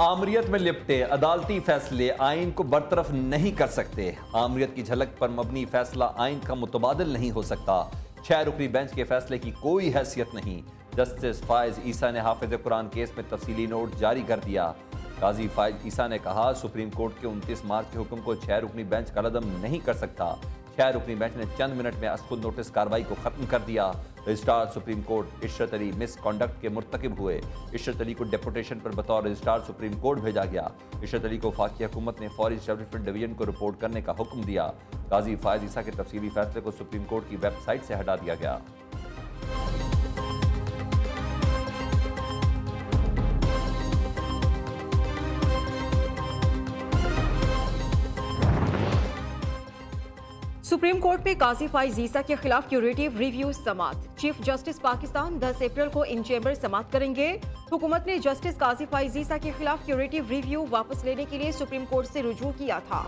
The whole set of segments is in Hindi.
आमरीयत में लिपटे अदालती फैसले आइन को बरतरफ नहीं कर सकते। आमरीयत की झलक पर मबनी फैसला आइन का मुतबादिल नहीं हो सकता। 6 रुकनी बेंच के फैसले की कोई हैसियत नहीं। जस्टिस फायज ईसा ने हाफिज कुरान केस में तफसीली नोट जारी कर दिया। काजी फायज ईसा ने कहा, सुप्रीम कोर्ट के 29 मार्च के हुक्म को 6 रुकनी बेंच कलअदम नहीं कर सकता। 6 रुकनी बेंच ने चंद मिनट में असखुद नोटिस कार्रवाई को खत्म कर दिया। Registrar supreme court Ishrat Ali miss conduct के मुर्तकिब हुए। इशरत अली को डेपुटेशन पर बतौर रजिस्ट्रार सुप्रीम कोर्ट भेजा गया। इशरत अली को वफाकी हुकूमत ने फौरी एस्टैब्लिशमेंट डिवीजन को रिपोर्ट करने का हुक्म दिया। काजी फायज ईसा के तफसीली फैसले को सुप्रीम कोर्ट की वेबसाइट से हटा दिया गया। सुप्रीम कोर्ट में काजी फायज ईसा के खिलाफ क्यूरेटिव रिव्यू समात। चीफ जस्टिस पाकिस्तान 10 अप्रैल को इन चेंबर समात करेंगे। हुकूमत ने जस्टिस काजी फायज ईसा के खिलाफ क्यूरेटिव रिव्यू वापस लेने के लिए सुप्रीम कोर्ट से रुजू किया था।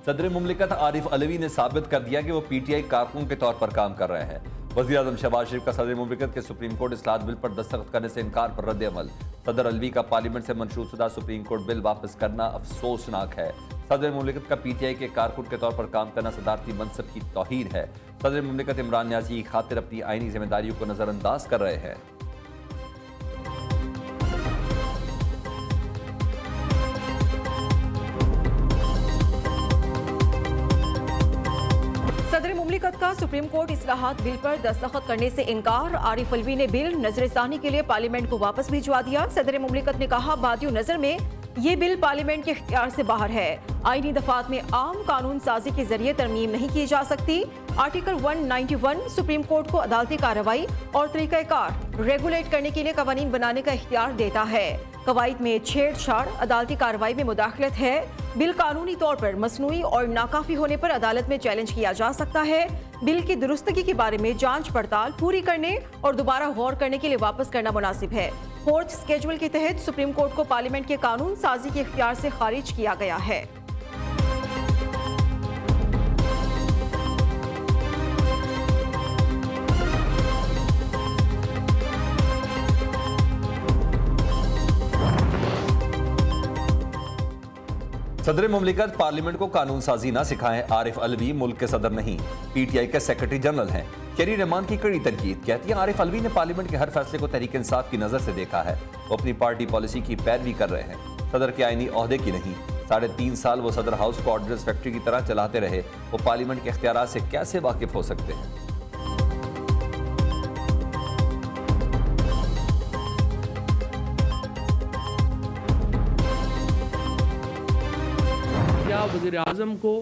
सदर मुमलिकत आरिफ अलवी ने साबित कर दिया कि वो पीटीआई कारकुन के तौर पर काम कर रहे हैं। वज़ीर आज़म शहबाज शरीफ का सदर मुमलिकत के सुप्रीम कोर्ट इस्लाहत बिल पर दस्तखत करने से इनकार पर रद्द अमल। सदर अलवी का पार्लियामेंट से मंशूरशुदा सुप्रीम कोर्ट बिल वापस करना अफसोसनाक है। सदर मुमलिकत का पीटीआई के कारकुन के तौर पर काम करना सदारती मनसब की तौहीन है। सदर मुमलिकत इमरान न्याज़ी की खातिर अपनी आईनी जिम्मेदारियों को नजरअंदाज कर रहे हैं। सदर मुमलिकत का सुप्रीम कोर्ट इस्लाहात बिल पर दस्तखत करने से इनकार। आरिफ अलवी ने बिल नजरसानी के लिए पार्लियामेंट को वापस भिजवा दिया। सदर मुमलिकत ने कहा, बादियों नजर में ये बिल पार्लियामेंट के इख्तियार से बाहर है। आईनी दफात में आम कानून साजी के जरिए तरमीम नहीं की जा सकती। आर्टिकल 191 सुप्रीम कोर्ट को अदालती कार्रवाई और तरीकाकार रेगुलेट करने के लिए कवानीन बनाने का इख्तियार देता है। कवायद में छेड़छाड़ अदालती कार्रवाई में मुदाखलत है। बिल कानूनी तौर पर मसनूई और नाकाफी होने पर अदालत में चैलेंज किया जा सकता है। बिल की दुरुस्तगी के बारे में जांच पड़ताल पूरी करने और दोबारा गौर करने के लिए वापस करना मुनासिब है। 4th स्केड्यूल के तहत सुप्रीम कोर्ट को पार्लियामेंट के कानून साजी के इख्तियार से खारिज किया गया है। सदर मुमलिकत पार्लियामेंट को कानून साजी ना सिखाएं। आरिफ अलवी मुल्क के सदर नहीं, पीटीआई के सेक्रेटरी जनरल हैं। शरी रहमान की कड़ी तनकीद। कहती है, आरिफ अलवी ने पार्लियामेंट के हर फैसले को तहरीक इंसाफ की नजर से देखा है। वो अपनी पार्टी पॉलिसी की पैरवी कर रहे हैं, सदर के आईनी ओहदे की नहीं। 3.5 साल वो सदर हाउस को ऑर्डिनेंस फैक्ट्री की तरह चलाते रहे। वो पार्लियामेंट के इख्तियारात से कैसे वाकिफ हो सकते हैं? वज़ीर आज़म को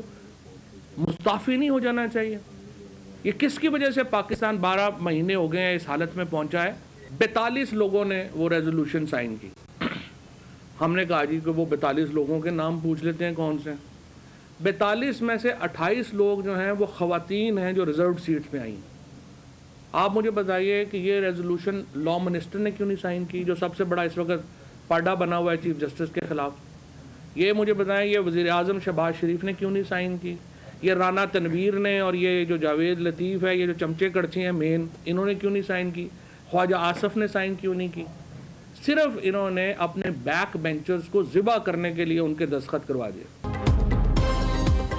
मुस्ताफ़ी नहीं हो जाना चाहिए? ये किसकी वजह से पाकिस्तान 12 महीने हो गए हैं इस हालत में पहुंचा है? 42 लोगों ने वो रेजोल्यूशन साइन की। हमने कहा जी कि वो 42 लोगों के नाम पूछ लेते हैं कौन से। 42 में से 28 लोग जो हैं वो ख़वातीन हैं जो रिजर्व सीट्स में आई। आप मुझे बताइए कि ये रेजोल्यूशन लॉ मिनिस्टर ने क्यों नहीं साइन की, जो सबसे बड़ा इस वक्त पार्टा बना हुआ है चीफ जस्टिस के खिलाफ? ये मुझे बताएं, ये वज़ीर आज़म शहबाज शरीफ ने क्यों नहीं साइन की? ये राना तनवीर ने और ये जो जावेद लतीफ़ है, ये जो चमचे कड़चे हैं मेन, इन्होंने क्यों नहीं साइन की? ख्वाजा आसफ ने साइन क्यों नहीं की? सिर्फ इन्होंने अपने बैक बेंचर्स को ज़िबा करने के लिए उनके दस्तखत करवा दिए।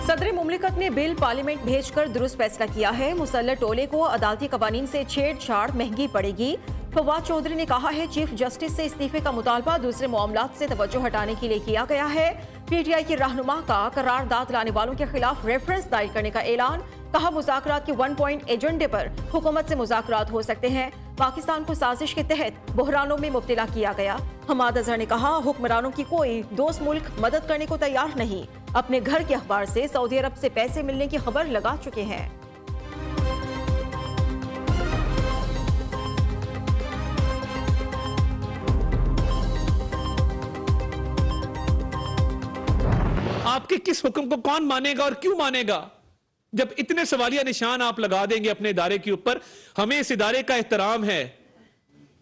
सदर मुमलिकत ने बिल पार्लियामेंट भेजकर दुरुस्त फैसला किया है। मुसल्लह टोले को अदालती कवानीन से छेड़छाड़ महंगी पड़ेगी। फवाद चौधरी ने कहा है, चीफ जस्टिस से इस्तीफे का मुतालबा दूसरे मामलात से तवज्जो हटाने के लिए किया गया है। पीटीआई की रहनुमा का करारदाद लाने वालों के खिलाफ रेफरेंस दायर करने का ऐलान। कहा, मुज़ाकरात के 1 पॉइंट एजेंडे पर हुकूमत से मुज़ाकरात हो सकते हैं। पाकिस्तान को साजिश के तहत बहरानों में मुब्तला किया गया। हमाद अजहर ने कहा, हुक्मरानों की कोई दोस्त मुल्क मदद करने को तैयार नहीं। अपने घर के अखबार से सऊदी अरब से पैसे मिलने की खबर लगा चुके हैं। आपके किस हुक्म को कौन मानेगा और क्यों मानेगा? जब इतने सवालिया निशान आप लगा देंगे अपने इदारे के ऊपर। हमें इस इदारे का एहतराम है,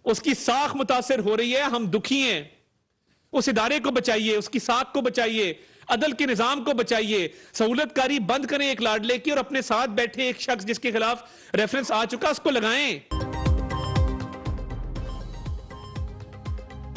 उसकी साख मुतासर हो रही है, हम दुखी हैं। उस इदारे को बचाइए, उसकी साख को बचाइए। अदल के निजाम को बचाइए, सहूलतकारी बंद करें एक लाडले की और अपने साथ बैठे एक शख्स जिसके खिलाफ रेफरेंस आ चुका उसको लगाएं।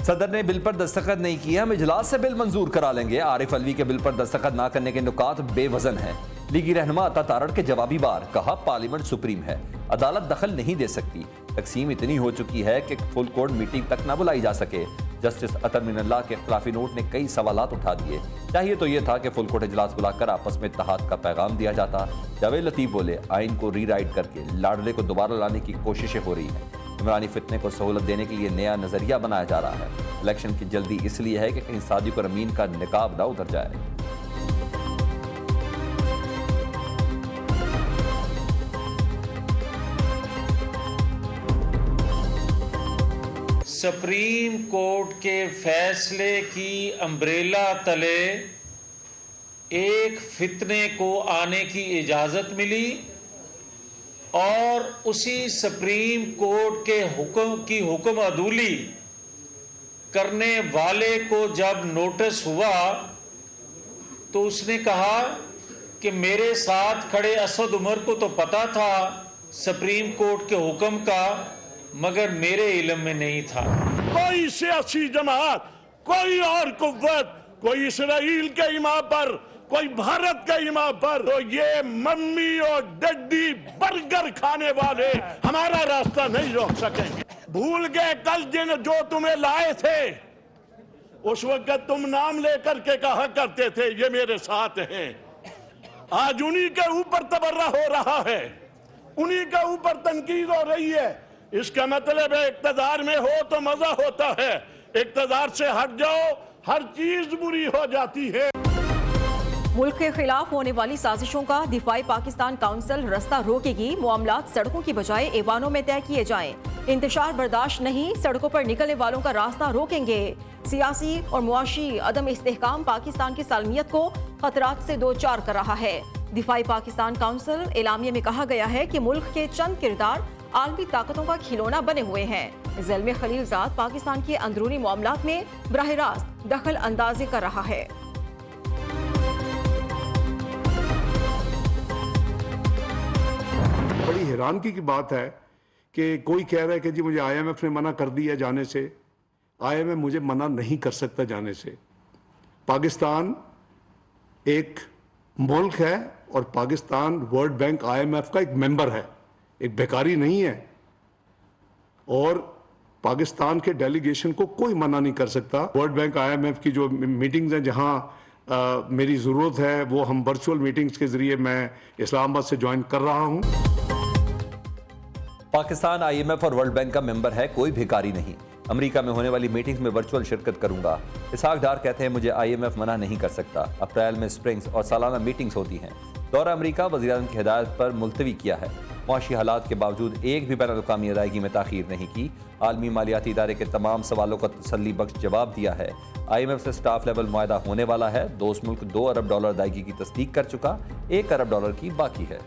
सदर ने बिल पर दस्तखत नहीं किया, हम इजलास से बिल मंजूर करा लेंगे। आरिफ अलवी के बिल पर दस्तखत ना करने के नुकात बेवजन हैं। लीगी रहनुमा अता तारड़ के जवाबी बार, कहा पार्लियामेंट सुप्रीम है, अदालत दखल नहीं दे सकती। तकसीम इतनी हो चुकी है कि फुल कोर्ट मीटिंग तक ना बुलाई जा सके। जस्टिस अतर मिनल्लाह के इख्तिलाफी नोट ने कई सवालात उठा दिए। चाहिए तो यह था कि फुल कोर्ट इजलास बुलाकर आपस में इत्तेहाद का पैगाम दिया जाता। जावेद लतीफ बोले, आइन को रीराइट करके लाडले को दोबारा लाने की कोशिशें हो रही हैं। इमरानी फितने को सहूलत देने के लिए नया नजरिया बनाया जा रहा है। इलेक्शन की जल्दी इसलिए है कि कहीं सादिक और अमीन का निकाब ना उतर जाए। सुप्रीम कोर्ट के फैसले की अम्ब्रेला तले एक फितने को आने की इजाजत मिली और उसी सुप्रीम कोर्ट के हुक्म की हुक्म अदूली करने वाले को जब नोटिस हुआ तो उसने कहा कि मेरे साथ खड़े असद उमर को तो पता था सुप्रीम कोर्ट के हुक्म का, मगर मेरे इल्म में नहीं था। कोई सियासी जमात, कोई और कुव्वत, कोई इसराइल के इमाम पर, कोई भारत के इमाम पर, तो ये मम्मी और डड्डी बर्गर खाने वाले हमारा रास्ता नहीं रोक सकेंगे। भूल गए कल जिन जो तुम्हें लाए थे, उस वक्त तुम नाम लेकर के कहा करते थे ये मेरे साथ हैं। आज उन्हीं के ऊपर तबर्रा हो रहा है, उन्हीं के ऊपर तनकीद हो रही है। इसका मतलब है इक़्तिदार में हो तो मजा होता है, इक़्तिदार से हट जाओ हर चीज बुरी हो जाती है। मुल्क के खिलाफ होने वाली साजिशों का दिफाई पाकिस्तान काउंसिल रास्ता रोकेगी। मामलात सड़कों की बजाय ऐवानों में तय किए जाएं। इंतशार बर्दाश्त नहीं, सड़कों पर निकलने वालों का रास्ता रोकेंगे। सियासी और मुआशी अदम इस्तेहकाम पाकिस्तान की सालमियत को खतरात से दो चार कर रहा है। दिफाई पाकिस्तान काउंसिल एलामिया में कहा गया है कि मुल्क के चंद किरदार आलमी ताकतों का खिलौना बने हुए हैं। ज़ल्मे खलीलजाद पाकिस्तान के अंदरूनी मामलात में बराह रास्त दखल अंदाजी कर रहा है। बड़ी हैरानगी की बात है कि कोई कह रहा है कि जी मुझे IMF ने मना कर दिया जाने से। IMF मुझे मना नहीं कर सकता जाने से। पाकिस्तान एक मुल्क है और पाकिस्तान वर्ल्ड बैंक IMF का एक मेंबर है, एक बेकारी नहीं है। और पाकिस्तान के डेलीगेशन को कोई मना नहीं कर सकता। वर्ल्ड बैंक IMF की जो मीटिंग्स हैं जहां मेरी ज़रूरत है वो हम वर्चुअल मीटिंग्स के जरिए मैं इस्लामाबाद से ज्वाइन कर रहा हूं। पाकिस्तान IMF और वर्ल्ड बैंक का मेंबर है, कोई भिखारी नहीं। अमेरिका में होने वाली मीटिंग्स में वर्चुअल शिरकत करूंगा। इसहाक डार कहते हैं मुझे IMF मना नहीं कर सकता। अप्रैल में स्प्रिंग्स और सालाना मीटिंग्स होती हैं। दौरा अमेरिका वज़ीर-ए-आज़म की हिदायत पर मुलतवी किया है। मुआशी हालात के बावजूद एक भी बैनुल-अक़वामी अदायगी में ताख़ीर नहीं की। आलमी मालियाती इदारे के तमाम सवालों का तसल्ली बख्श जवाब दिया है। IMF से स्टाफ लेवल मुआहदा होने वाला है। दोस्त मुल्क $2 अरब अदायगी की तस्दीक कर चुका, $1 अरब की बाकी है।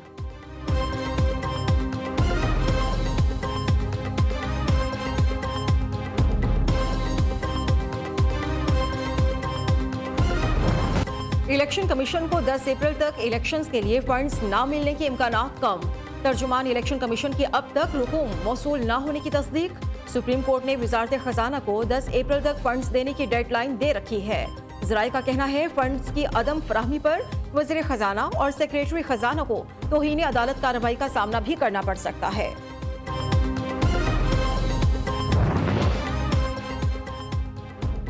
इलेक्शन कमीशन को 10 अप्रैल तक इलेक्शंस के लिए फंड्स ना मिलने के इम्कानात कम। तर्जुमान इलेक्शन कमीशन की अब तक रुकूम मौसूल ना होने की तस्दीक। सुप्रीम कोर्ट ने वजारत खजाना को 10 अप्रैल तक फंड्स देने की डेडलाइन दे रखी है। ज़राए का कहना है फंड्स की अदम फराहमी पर वज़ीर खजाना और सेक्रेटरी खजाना को तौहीन अदालत कार्रवाई का सामना भी करना पड़ सकता है।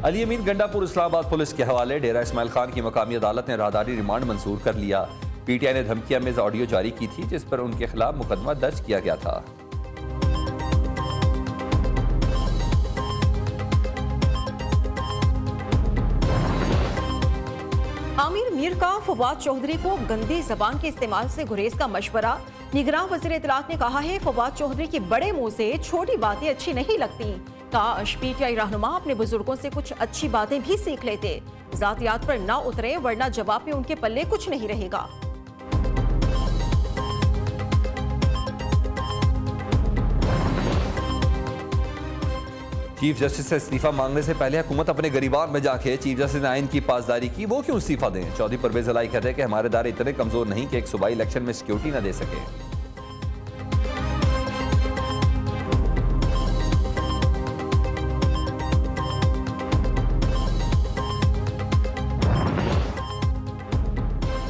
अली अमीन गंडापुर इस्लामाबाद पुलिस के हवाले। डेरा इस्माइल खान की मकामी अदालत ने राहदारी रिमांड मंजूर कर लिया। PTI ने धमकियां में ऑडियो जारी की थी जिस पर उनके खिलाफ मुकदमा दर्ज किया गया था। आमिर मीर का फवाद चौधरी को गंदी जबान के इस्तेमाल से गुरेज का मशवरा। निगरान वज़ीर इत्तलात ने कहा है फवाद चौधरी की बड़े मुंह से छोटी बातें अच्छी नहीं लगती। काश PTI रहनुमा अपने बुजुर्गों से कुछ अच्छी बातें भी सीख लेते। जातियात पर ना उतरे वरना जवाब में उनके पल्ले कुछ नहीं रहेगा। चीफ जस्टिस से इस्तीफा मांगने से पहले हुकूमत अपने गरीबान में जाके चीफ जस्टिस ने आइन की पासदारी की, वो क्यों इस्तीफा दें? चौधरी परवेज इलाही कहते हैं कि हमारे इदारे इतने कमजोर नहीं कि एक सूबाई इलेक्शन में सिक्योरिटी न दे सके।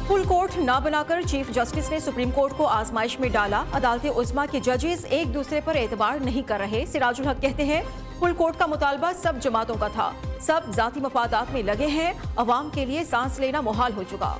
फुल कोर्ट ना बनाकर चीफ जस्टिस ने सुप्रीम कोर्ट को आजमाइश में डाला। अदालत उज़्मा के जजेस एक दूसरे पर एतबार नहीं कर रहे। सिराजुल हक कहते हैं फुल कोर्ट का मुतालबा सब जमातों का था, सब जाती मफादात में लगे हैं, अवाम के लिए सांस लेना मुहाल हो चुका।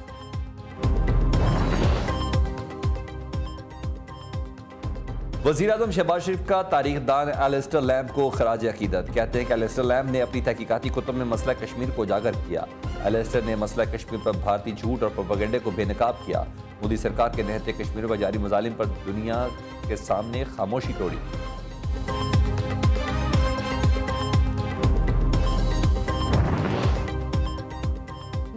वज़ीर आज़म शहबाज शरीफ का तारीखदान एलिस्टर लैम्ब को खराज अकीदत। कहते हैं कि एलिस्टर लैम्ब ने अपनी तहकीकाती कुतुब में मसला कश्मीर को उजागर किया। एलिस्टर ने मसला कश्मीर पर भारतीय झूठ और प्रोपेगेंडे को बेनकाब किया। मोदी सरकार के नहते कश्मीर पर जारी मजालिम पर दुनिया के सामने खामोशी तोड़ी।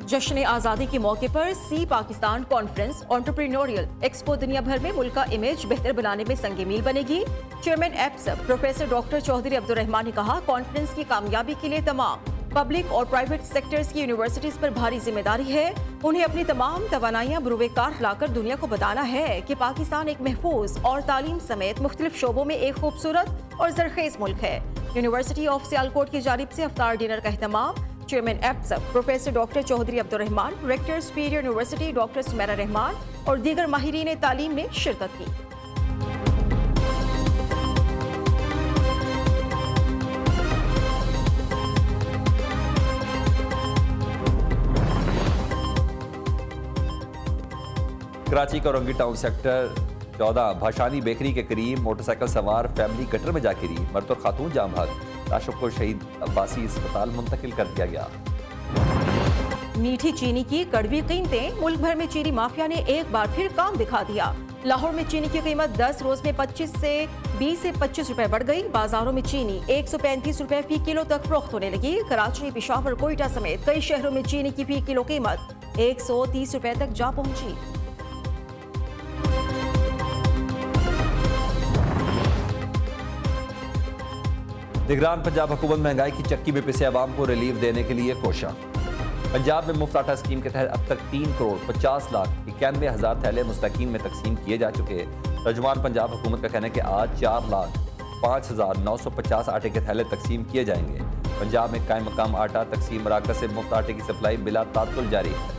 जश्न आज़ादी के मौके पर सी पाकिस्तान कॉन्फ्रेंस एंटरप्रेन्योरियल एक्सपो दुनिया भर में मुल्क का इमेज बेहतर बनाने में संगे मील बनेगी। Chairman APSUP professor doctor Chaudhry Abdurrahman ने कहा, कॉन्फ्रेंस की कामयाबी के लिए तमाम पब्लिक और प्राइवेट सेक्टर्स की यूनिवर्सिटीज पर भारी जिम्मेदारी है। उन्हें अपनी तमाम तवानाइयां बुरूए कार लाकर दुनिया को बताना है कि पाकिस्तान एक महफूज और तालीम समेत मुख्तलिफ शोबों में एक खूबसूरत और जरखेज मुल्क है। यूनिवर्सिटी ऑफ सियालकोट की जानिब से अफ्तार डिनर का एहतमाम। Chairman APSUP professor doctor Chaudhry Abdurrahman, rector superior university doctor Sumera Rehman और दीगर माहिरीन तालीम ने शिरकत की। कराची का Orangi town sector 14 Bhashani bakery के करीब मोटरसाइकिल सवार फैमिली गटर में जा गिरी। मर्द और खातून जाम भाग। लाशों को शहीद अब्बासी अस्पताल मुंतकिल कर दिया गया। मीठी चीनी की कड़वी कीमतें। मुल्क भर में चीनी माफिया ने एक बार फिर काम दिखा दिया। लाहौर में चीनी की कीमत 10 रोज में 20 से 25 रुपए बढ़ गई। बाजारों में चीनी 135 रुपए फी किलो तक फरोख्त होने लगी। कराची, पेशावर, कोयटा समेत कई शहरों में चीनी की फी किलो कीमत 130 रुपए तक जा पहुंची। निगरान पंजाब हुकूमत महंगाई की चक्की में पिसे अवाम को रिलीफ देने के लिए कोशा। पंजाब में मुफ्त आटा स्कीम के तहत अब तक 3,50,91,000 थैले मुस्तकीन में तकसीम किए जा चुके। तर्जुमान पंजाब हुकूमत का कहना है कि आज 4,05,950 आटे के थैले तकसीम किए जाएंगे। पंजाब में कायम मकाम आटा तकसीम मराकज से मुफ्त आटे की सप्लाई बिला तात्तुल जारी है।